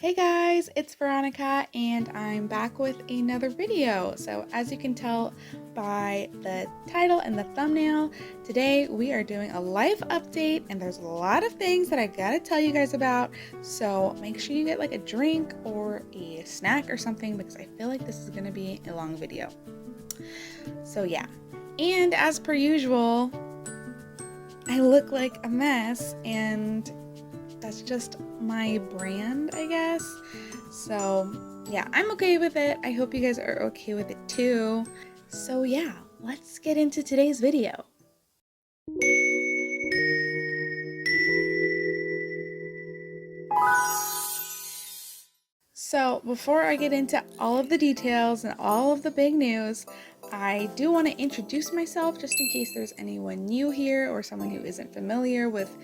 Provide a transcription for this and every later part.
Hey guys, it's Veronica and I'm back with another video. So as you can tell by the title and the thumbnail, today we are doing a life update and there's a lot of things that I gotta tell you guys about. So make sure you get like a drink or a snack or something because I feel like this is gonna be a long video. So yeah, and as per usual, I look like a mess and that's just my brand, I guess. So yeah, I'm okay with it. I hope you guys are okay with it too. So yeah, let's get into today's video. So before I get into all of the details and all of the big news, I do want to introduce myself just in case there's anyone new here or someone who isn't familiar with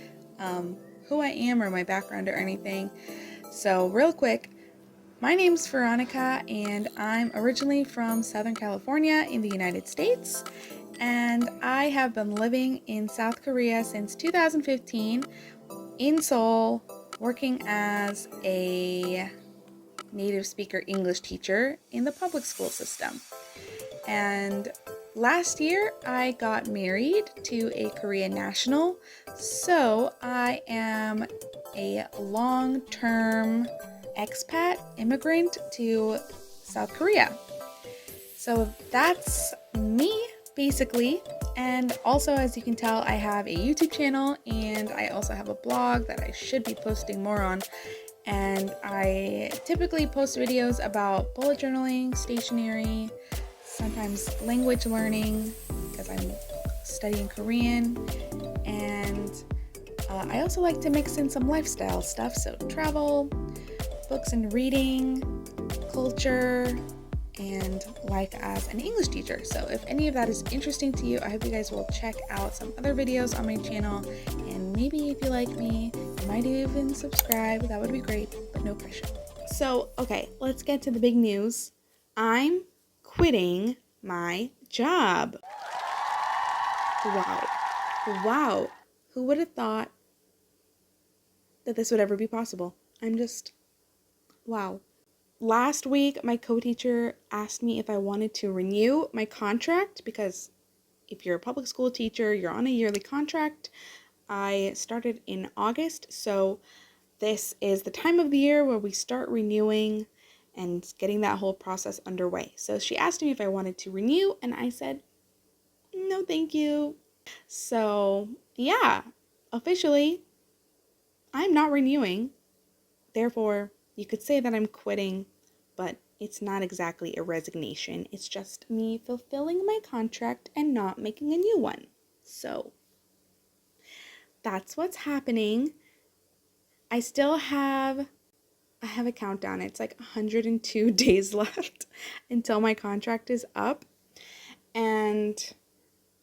who I am or my background or anything. So real quick, my name's Veronica and I'm originally from Southern California in the United States, and I have been living in South Korea since 2015 in Seoul, working as a native speaker English teacher in the public school system. And last year I got married to a Korean national, so I am a long-term expat immigrant to South Korea. So that's me basically. And also, as you can tell, I have a YouTube channel and I also have a blog that I should be posting more on. And I typically post videos about bullet journaling, stationery, sometimes language learning because I'm studying Korean, and I also like to mix in some lifestyle stuff, so travel, books and reading, culture, and life as an English teacher. So if any of that is interesting to you, I hope you guys will check out some other videos on my channel, and maybe if you like me, you might even subscribe. That would be great, but no pressure. So, okay, let's get to the big news. I'm quitting my job. Wow. Who would have thought that this would ever be possible? Wow. Last week, my co-teacher asked me if I wanted to renew my contract because if you're a public school teacher, you're on a yearly contract. I started in August, so this is the time of the year where we start renewing and getting that whole process underway. So she asked me if I wanted to renew, and I said, no, thank you. So yeah, officially, I'm not renewing. Therefore, you could say that I'm quitting, but it's not exactly a resignation. It's just me fulfilling my contract and not making a new one. So that's what's happening. I have a countdown. It's like 102 days left until my contract is up. And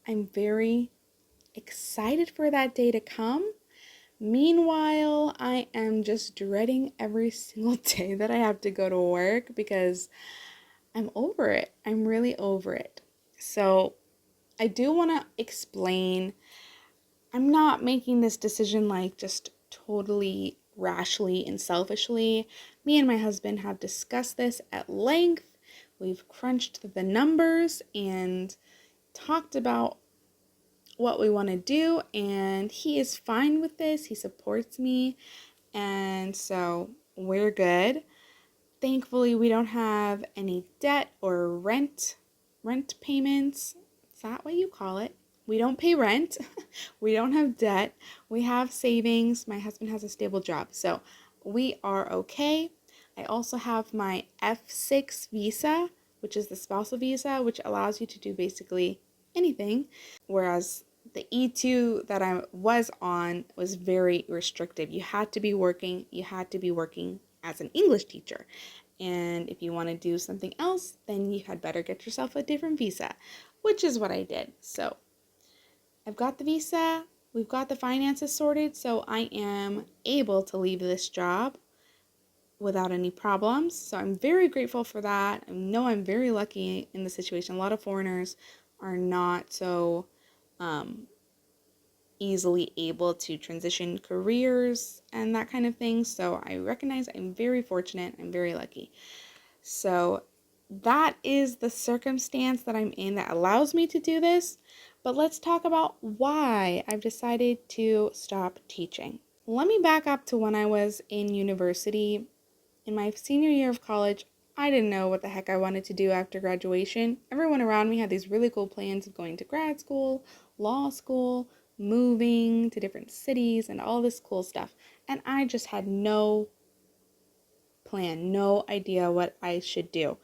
I'm very excited for that day to come. Meanwhile, I am just dreading every single day that I have to go to work because I'm over it. I'm really over it. So I do want to explain, I'm not making this decision like just totally rashly and selfishly. Me and my husband have discussed this at length. We've crunched the numbers and talked about what we want to do, and he is fine with this. He supports me, and so we're good. Thankfully, we don't have any debt or rent payments. Is that what you call it? We don't pay rent. We don't have debt. We have savings. My husband has a stable job, so we are okay. I also have my F6 visa, which is the spousal visa, which allows you to do basically anything, whereas the E2 that I was on was very restrictive. You had to be working as an English teacher. And if you want to do something else, then you had better get yourself a different visa, which is what I did. So I've got the visa, we've got the finances sorted, so I am able to leave this job without any problems. So I'm very grateful for that. I know I'm very lucky in the situation. A lot of foreigners are not so easily able to transition careers and that kind of thing. So I recognize I'm very fortunate, I'm very lucky. So that is the circumstance that I'm in that allows me to do this. But let's talk about why I've decided to stop teaching. Let me back up to when I was in university. In my senior year of college, I didn't know what the heck I wanted to do after graduation. Everyone around me had these really cool plans of going to grad school, law school, moving to different cities, and all this cool stuff. And I just had no plan, no idea what I should do.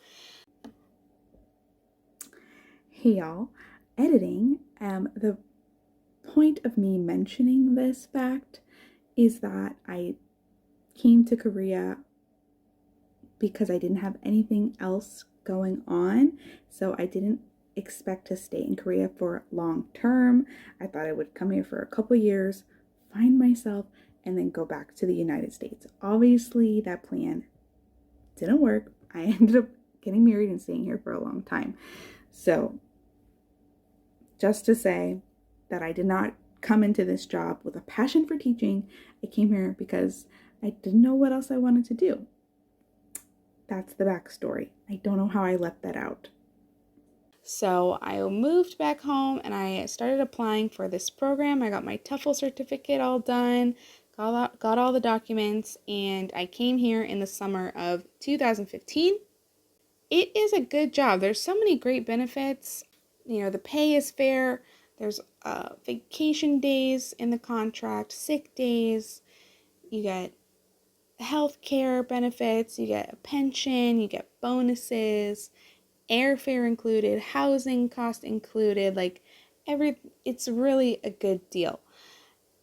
Hey y'all, editing. The point of me mentioning this fact is that I came to Korea because I didn't have anything else going on, so I didn't expect to stay in Korea for long term. I thought I would come here for a couple years, find myself, and then go back to the United States. Obviously, that plan didn't work. I ended up getting married and staying here for a long time. So, just to say that I did not come into this job with a passion for teaching. I came here because I didn't know what else I wanted to do. That's the backstory. I don't know how I left that out. So I moved back home and I started applying for this program. I got my TOEFL certificate all done, got all the documents, and I came here in the summer of 2015. It is a good job. There's so many great benefits. You know, the pay is fair. There's vacation days in the contract, sick days. You get health care benefits. You get a pension. You get bonuses, airfare included, housing cost included. Like it's really a good deal.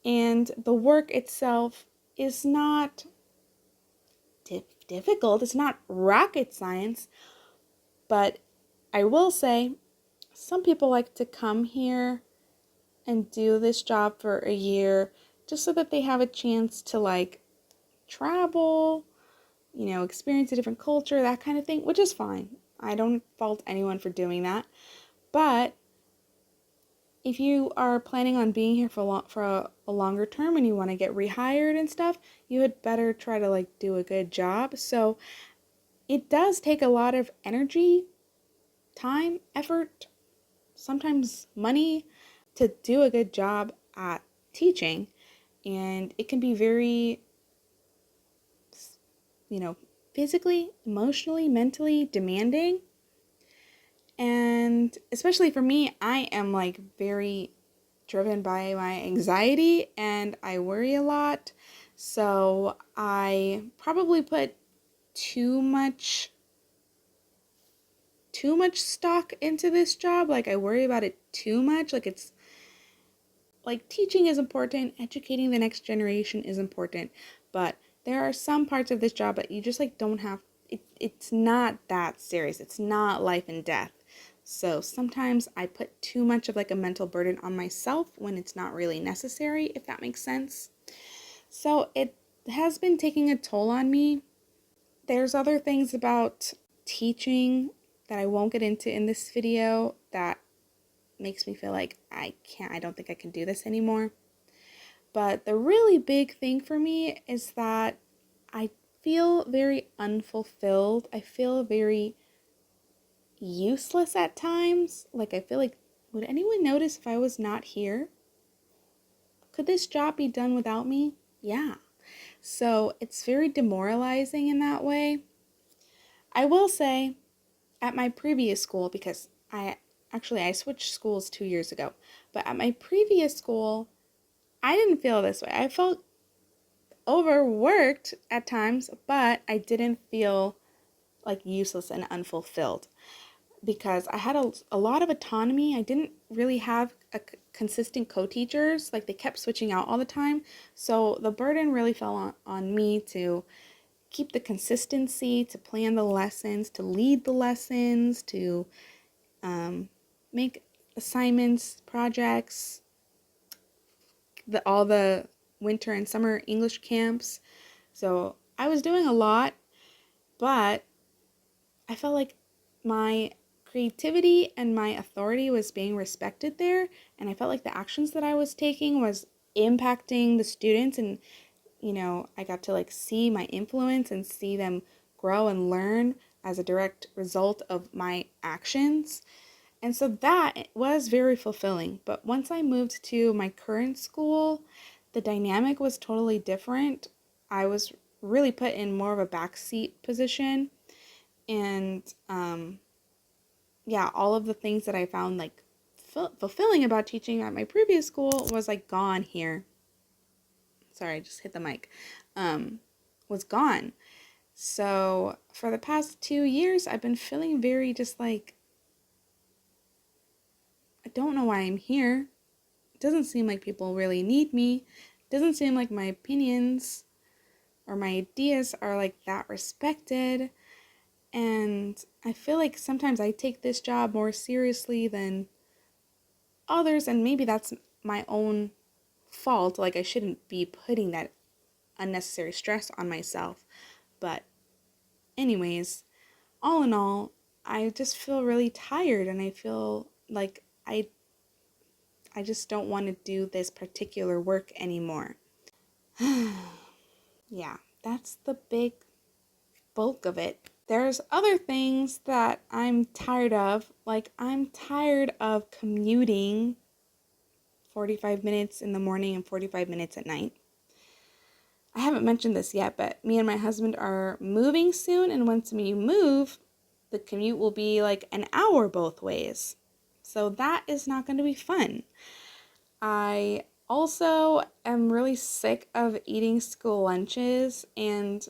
And the work itself is not difficult. It's not rocket science. But I will say, some people like to come here and do this job for a year just so that they have a chance to like travel, you know, experience a different culture, that kind of thing, which is fine. I don't fault anyone for doing that. But if you are planning on being here for a longer term and you want to get rehired and stuff, you had better try to like do a good job. So it does take a lot of energy, time, effort, sometimes money to do a good job at teaching. And it can be very, you know, physically, emotionally, mentally demanding. And especially for me, I am like very driven by my anxiety and I worry a lot. So I probably put too much stock into this job. Like I worry about it too much. Like it's like teaching is important, educating the next generation is important, but there are some parts of this job that you just like don't have it's not that serious. It's not life and death. So sometimes I put too much of like a mental burden on myself when it's not really necessary, if that makes sense. So it has been taking a toll on me. There's other things about teaching that I won't get into in this video that makes me feel like I don't think I can do this anymore. But the really big thing for me is that I feel very unfulfilled. I feel very useless at times. Like I feel like, would anyone notice if I was not here? Could this job be done without me? Yeah. So it's very demoralizing in that way. I will say at my previous school, because I switched schools 2 years ago, but at my previous school, I didn't feel this way. I felt overworked at times, but I didn't feel like useless and unfulfilled because I had a lot of autonomy. I didn't really have consistent co-teachers. Like they kept switching out all the time. So the burden really fell on me to keep the consistency, to plan the lessons, to lead the lessons, to make assignments, projects, all the winter and summer English camps. So I was doing a lot, but I felt like my creativity and my authority was being respected there, and I felt like the actions that I was taking was impacting the students, and I got to like see my influence and see them grow and learn as a direct result of my actions. And so that was very fulfilling. But once I moved to my current school, the dynamic was totally different. I was really put in more of a backseat position. And yeah, all of the things that I found like fulfilling about teaching at my previous school was like gone here. Sorry, I just hit the mic. Was gone. So for the past 2 years, I've been feeling very just like, I don't know why I'm here. It doesn't seem like people really need me. It doesn't seem like my opinions or my ideas are like that respected. And I feel like sometimes I take this job more seriously than others, and maybe that's my own fault. Like, I shouldn't be putting that unnecessary stress on myself. But, anyways, all in all, I just feel really tired, and I feel like I just don't want to do this particular work anymore. Yeah, that's the big bulk of it. There's other things that I'm tired of. Like, I'm tired of commuting 45 minutes in the morning and 45 minutes at night. I haven't mentioned this yet, but me and my husband are moving soon, and once we move, the commute will be like an hour both ways. So that is not going to be fun. I also am really sick of eating school lunches, and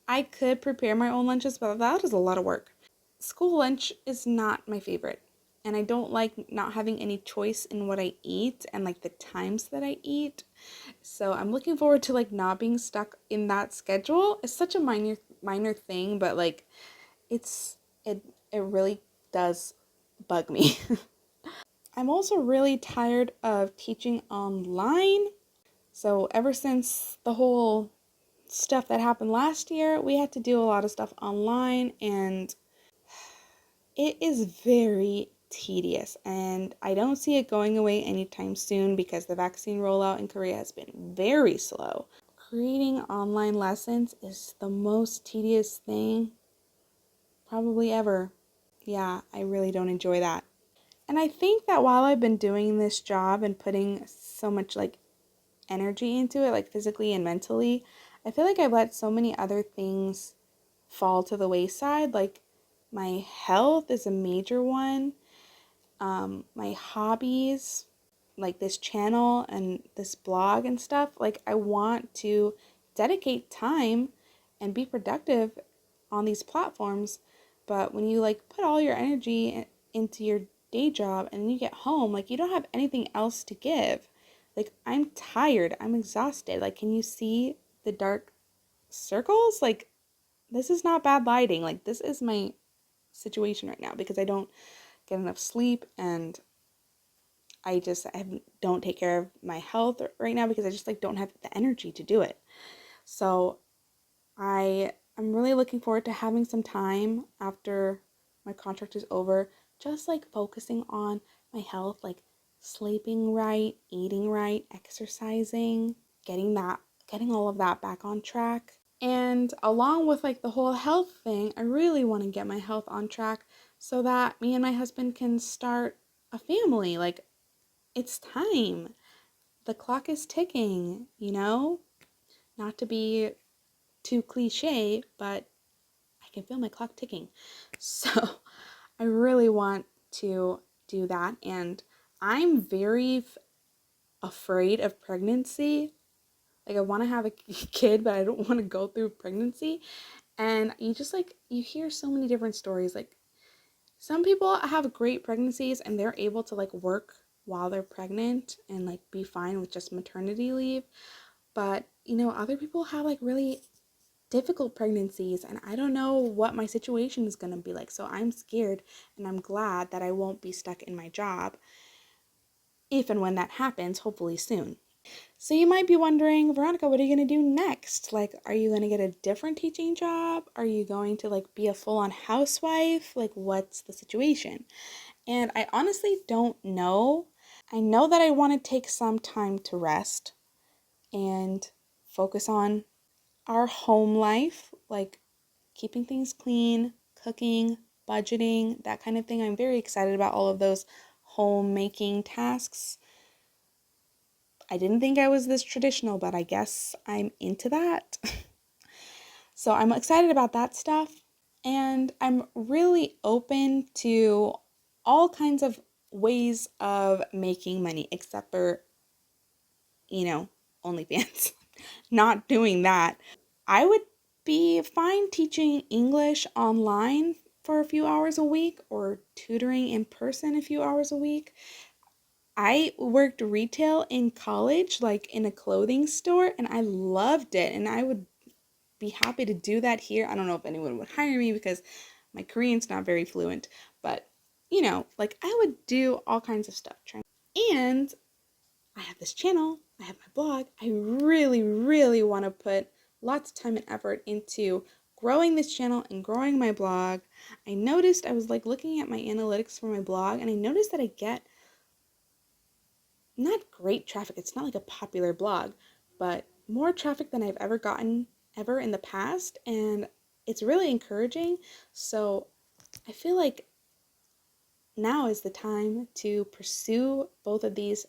I could prepare my own lunches, but that is a lot of work. School lunch is not my favorite, and I don't like not having any choice in what I eat and like the times that I eat. So I'm looking forward to like not being stuck in that schedule. It's such a minor thing, but like it's it really does bug me. I'm also really tired of teaching online. So ever since the whole stuff that happened last year, we had to do a lot of stuff online, and it is very tedious, and I don't see it going away anytime soon because the vaccine rollout in Korea has been very slow. Creating online lessons is the most tedious thing probably ever. Yeah, I really don't enjoy that. And I think that while I've been doing this job and putting so much like energy into it, like physically and mentally, I feel like I've let so many other things fall to the wayside. Like, my health is a major one. My hobbies, like this channel and this blog and stuff, like I want to dedicate time and be productive on these platforms. But when you like put all your energy into your day job and you get home, like you don't have anything else to give. Like, I'm tired, I'm exhausted. Like, can you see the dark circles? Like, this is not bad lighting. Like, this is my situation right now because I don't get enough sleep, and don't take care of my health right now because I just like don't have the energy to do it. So I'm really looking forward to having some time after my contract is over, just like focusing on my health, like sleeping right, eating right, exercising, getting all of that back on track. And along with like the whole health thing, I really want to get my health on track so that me and my husband can start a family. Like, it's time. The clock is ticking, Not to be too cliche, but I can feel my clock ticking. So I really want to do that. And I'm very afraid of pregnancy. Like, I want to have a kid, but I don't want to go through pregnancy. And you hear so many different stories. Like, some people have great pregnancies and they're able to like work while they're pregnant and like be fine with just maternity leave. But, other people have like really difficult pregnancies, and I don't know what my situation is going to be like. So I'm scared, and I'm glad that I won't be stuck in my job if and when that happens, hopefully soon. So you might be wondering, Veronica, what are you going to do next? Like, are you going to get a different teaching job? Are you going to like be a full-on housewife? Like, what's the situation? And I honestly don't know. I know that I want to take some time to rest and focus on our home life, like keeping things clean, cooking, budgeting, that kind of thing. I'm very excited about all of those homemaking tasks. I didn't think I was this traditional, but I guess I'm into that. So I'm excited about that stuff. And I'm really open to all kinds of ways of making money, except for, OnlyFans. Not doing that. I would be fine teaching English online for a few hours a week or tutoring in person a few hours a week. I worked retail in college, like in a clothing store, and I loved it. And I would be happy to do that here. I don't know if anyone would hire me because my Korean's not very fluent, but like I would do all kinds of stuff. And I have this channel, I have my blog. I really, really want to put lots of time and effort into growing this channel and growing my blog. I noticed I was like looking at my analytics for my blog, and I noticed that I get not great traffic. It's not like a popular blog, but more traffic than I've ever gotten ever in the past, and it's really encouraging. So I feel like now is the time to pursue both of these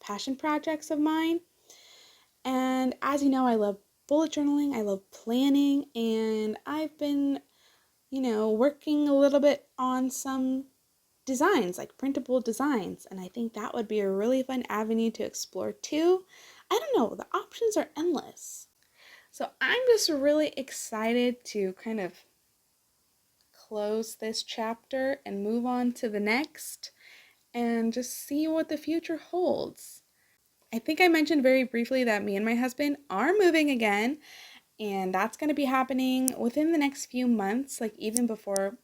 passion projects of mine. And as you know, I love bullet journaling, I love planning, and I've been, working a little bit on some designs, like printable designs, and I think that would be a really fun avenue to explore too. I don't know, the options are endless. So I'm just really excited to kind of close this chapter and move on to the next and just see what the future holds. I think I mentioned very briefly that me and my husband are moving again, and that's going to be happening within the next few months, like even before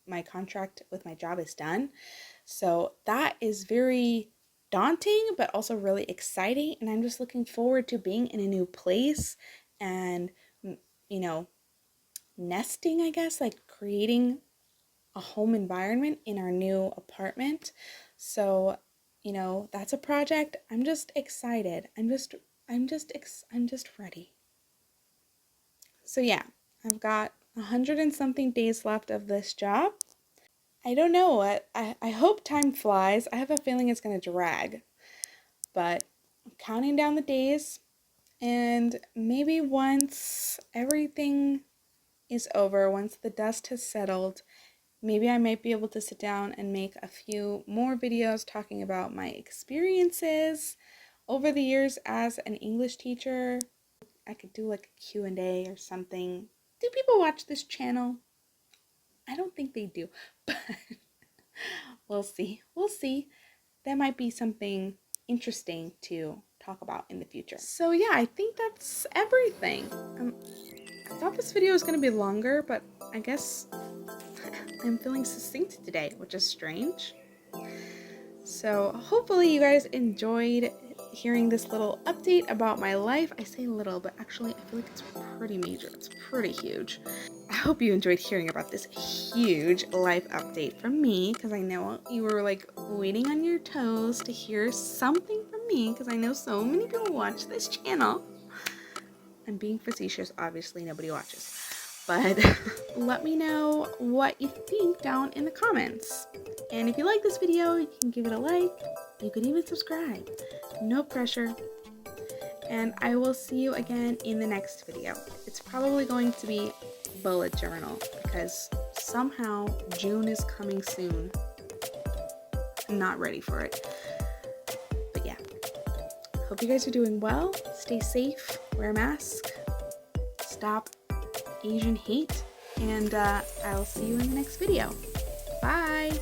my contract with my job is done. So that is very daunting, but also really exciting. And I'm just looking forward to being in a new place and, nesting, I guess, like creating a home environment in our new apartment. So, that's a project. I'm just excited. I'm just ready. So yeah, I've got 100 and something days left of this job. I don't know. I hope time flies. I have a feeling it's going to drag. But I'm counting down the days. And maybe once everything is over, once the dust has settled, maybe I might be able to sit down and make a few more videos talking about my experiences over the years as an English teacher. I could do like a Q&A or something. Do people watch this channel? I don't think they do, but we'll see. We'll see. That might be something interesting to talk about in the future. So yeah, I think that's everything. I thought this video was going to be longer, but I guess I'm feeling succinct today, which is strange. So hopefully you guys enjoyed hearing this little update about my life. I say little, but actually I feel like it's pretty major. It's pretty huge. I hope you enjoyed hearing about this huge life update from me, because I know you were like waiting on your toes to hear something from me, because I know so many people watch this channel. I'm being facetious, obviously nobody watches. But let me know what you think down in the comments. And if you like this video, you can give it a like. You can even subscribe. No pressure. And I will see you again in the next video. It's probably going to be bullet journal, because somehow June is coming soon. I'm not ready for it. But yeah. Hope you guys are doing well. Stay safe. Wear a mask. Stop Asian hate, and I'll see you in the next video. Bye!